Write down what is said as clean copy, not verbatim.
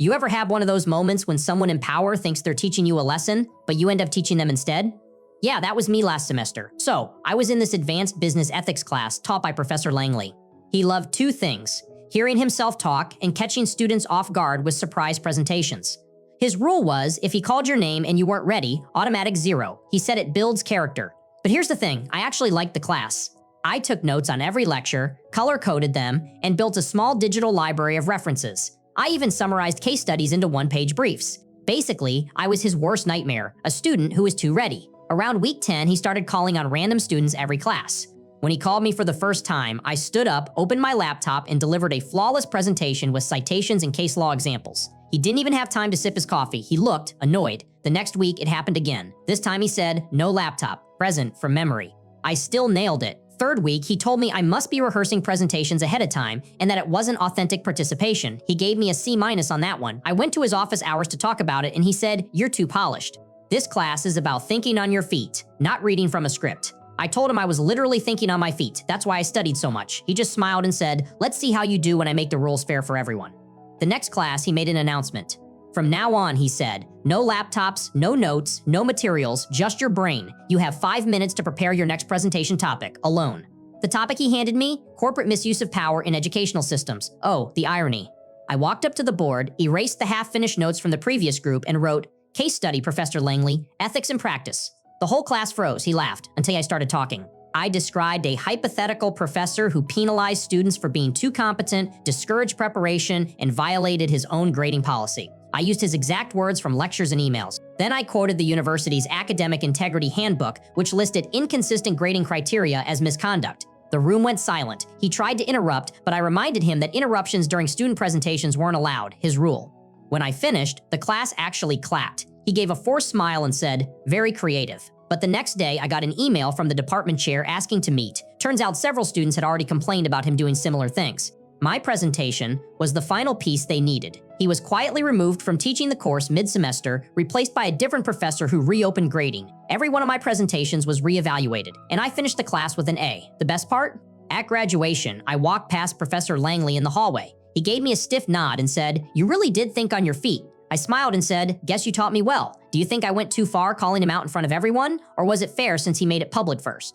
You ever have one of those moments when someone in power thinks they're teaching you a lesson, but you end up teaching them instead? Yeah, that was me last semester. So, I was in this advanced business ethics class taught by Professor Langley. He loved two things: hearing himself talk and catching students off guard with surprise presentations. His rule was, if he called your name and you weren't ready, automatic 0. He said it builds character. But here's the thing, I actually liked the class. I took notes on every lecture, color-coded them, and built a small digital library of references. I even summarized case studies into one-page briefs. Basically, I was his worst nightmare, a student who was too ready. Around week 10, he started calling on random students every class. When he called me for the first time, I stood up, opened my laptop, and delivered a flawless presentation with citations and case law examples. He didn't even have time to sip his coffee. He looked annoyed. The next week, it happened again. This time he said, "No laptop, present from memory." I still nailed it. Third week, he told me I must be rehearsing presentations ahead of time and that it wasn't authentic participation. He gave me a C- on that one. I went to his office hours to talk about it and he said, "You're too polished. This class is about thinking on your feet, not reading from a script." I told him I was literally thinking on my feet. That's why I studied so much. He just smiled and said, "Let's see how you do when I make the rules fair for everyone." The next class, he made an announcement. From now on, he said, no laptops, no notes, no materials, just your brain. You have 5 minutes to prepare your next presentation topic, alone. The topic he handed me, corporate misuse of power in educational systems. Oh, the irony. I walked up to the board, erased the half-finished notes from the previous group, and wrote, "Case study, Professor Langley, ethics in practice." The whole class froze, he laughed, until I started talking. I described a hypothetical professor who penalized students for being too competent, discouraged preparation, and violated his own grading policy. I used his exact words from lectures and emails. Then I quoted the university's Academic Integrity Handbook, which listed inconsistent grading criteria as misconduct. The room went silent. He tried to interrupt, but I reminded him that interruptions during student presentations weren't allowed, his rule. When I finished, the class actually clapped. He gave a forced smile and said, "Very creative." But the next day, I got an email from the department chair asking to meet. Turns out several students had already complained about him doing similar things. My presentation was the final piece they needed. He was quietly removed from teaching the course mid-semester, replaced by a different professor who reopened grading. Every one of my presentations was reevaluated, and I finished the class with an A. The best part? At graduation, I walked past Professor Langley in the hallway. He gave me a stiff nod and said, "You really did think on your feet." I smiled and said, "Guess you taught me well. Do you think I went too far calling him out in front of everyone? Or was it fair since he made it public first?"